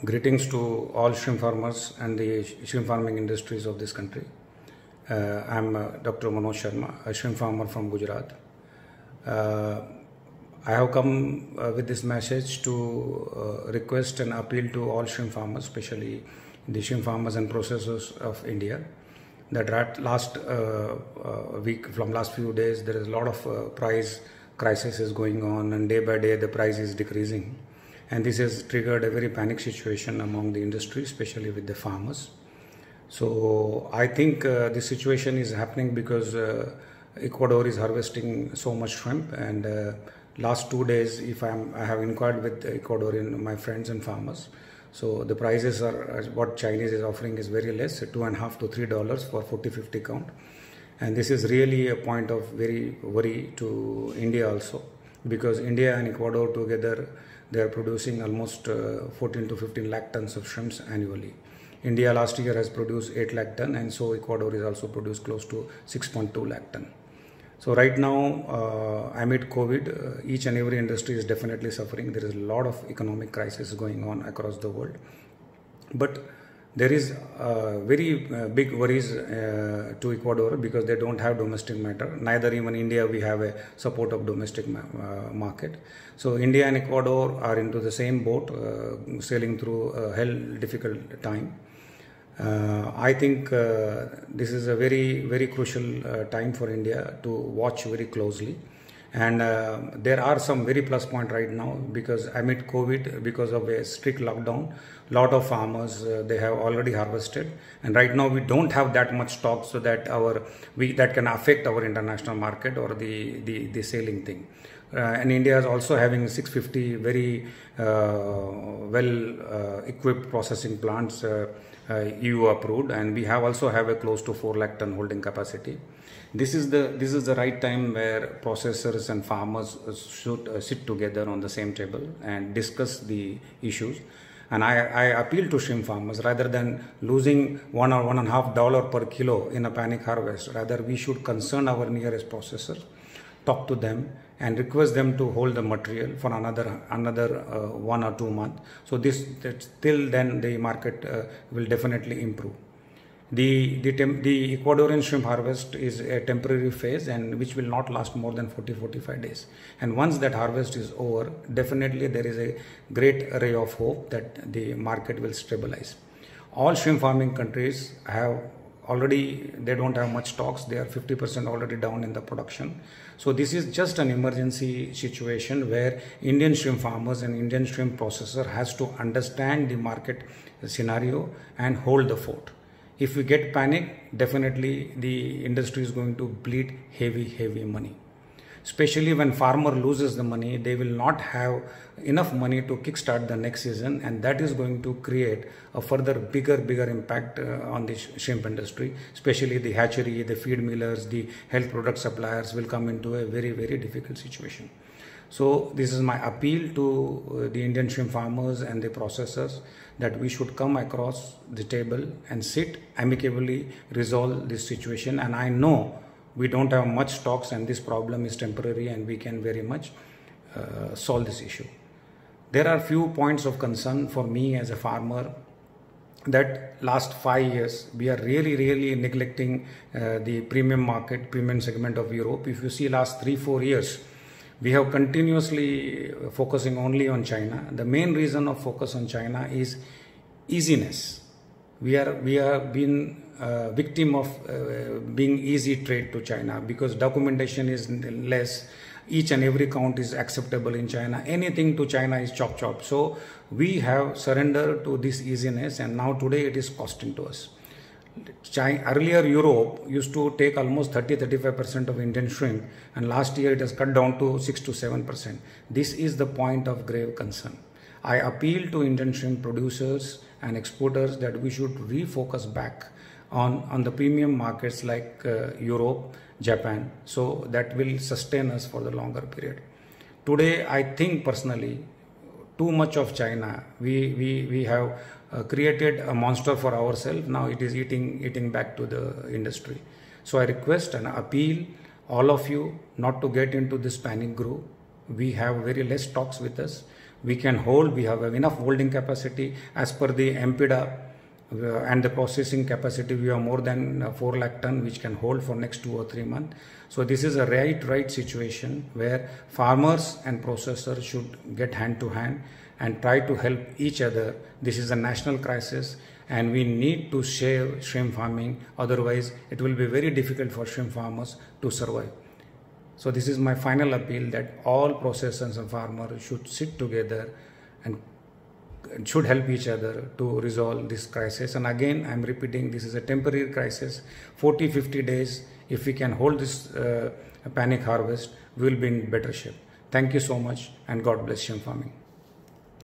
Greetings to all shrimp farmers and the shrimp farming industries of this country. I'm Dr. Manoj Sharma, a shrimp farmer from Gujarat. I have come with this message to request and appeal to all shrimp farmers, especially the shrimp farmers and processors of India, that last week, from last few days, there is a lot of price crisis is going on, and day by day the price is decreasing. And this has triggered a very panic situation among the industry, especially with the farmers. So I think this situation is happening because Ecuador is harvesting so much shrimp, and last 2 days, I have inquired with Ecuadorian my friends and farmers. So the prices are what Chinese is offering is very less, $2.5 to $3 for 40-50 count, and this is really a point of very worry to India also, because India and Ecuador together, they are producing almost 14 to 15 lakh tons of shrimps annually. India last year has produced 8 lakh ton, and so Ecuador is also produced close to 6.2 lakh ton. So right now, amid COVID, each and every industry is definitely suffering. There is a lot of economic crisis going on across the world. But there is very big worries to Ecuador because they don't have domestic matter. Neither even India we have a support of domestic market. So India and Ecuador are into the same boat, sailing through a hell difficult time. I think this is a very crucial time for India to watch very closely. And there are some very plus point right now, because amid COVID, because of a strict lockdown, lot of farmers they have already harvested, and right now we don't have that much stock, so that that can affect our international market or the selling thing. And India is also having 650 very well equipped processing plants, EU approved, and we also have a close to 4 lakh ton holding capacity. This is the right time where processors and farmers should sit together on the same table and discuss the issues. And I appeal to shrimp farmers, rather than losing $1 or $1.50 per kilo in a panic harvest, rather we should concern our nearest processors, talk to them and request them to hold the material for another 1 or 2 months. So till then the market will definitely improve. The Ecuadorian shrimp harvest is a temporary phase, and which will not last more than 40-45 days. And once that harvest is over, definitely there is a great ray of hope that the market will stabilize. All shrimp farming countries they don't have much stocks. They are 50% already down in the production. So this is just an emergency situation where Indian shrimp farmers and Indian shrimp processor has to understand the market scenario and hold the fort. If we get panic, definitely the industry is going to bleed heavy money. Especially when farmer loses the money, they will not have enough money to kickstart the next season, and that is going to create a further bigger impact on the shrimp industry. Especially the hatchery, the feed millers, the health product suppliers will come into a very difficult situation. So this is my appeal to the Indian shrimp farmers and the processors, that we should come across the table and sit amicably, resolve this situation. And I know we don't have much stocks, and this problem is temporary, and we can very much solve this issue. There are few points of concern for me as a farmer, that last 5 years we are really neglecting the premium market, premium segment of Europe. If you see last 3-4 years, we have continuously focusing only on China. The main reason of focus on China is easiness. We are being victim of being easy trade to China, because documentation is less. Each and every count is acceptable in China. Anything to China is chop. So we have surrendered to this easiness, and now today it is costing to us. Earlier Europe used to take almost 30-35% of Indian shrimp, and last year it has cut down to 6 to 7%. This is the point of grave concern. I appeal to Indian shrimp producers and exporters that we should refocus back on the premium markets like Europe, Japan, so that will sustain us for the longer period. Today, I think personally, too much of China. We have created a monster for ourselves. Now it is eating back to the industry. So I request and appeal all of you not to get into this panic group. We have very less stocks with us. We can hold, we have enough holding capacity as per the MPDA and the processing capacity. We have more than 4 lakh ton which can hold for next 2 or 3 months. So this is a right situation where farmers and processors should get hand to hand and try to help each other. This is a national crisis and we need to save shrimp farming, otherwise it will be very difficult for shrimp farmers to survive. So this is my final appeal, that all processors and farmers should sit together and should help each other to resolve this crisis. And again, I'm repeating, this is a temporary crisis. 40-50 days, if we can hold this panic harvest, we will be in better shape. Thank you so much, and God bless shrimp farming.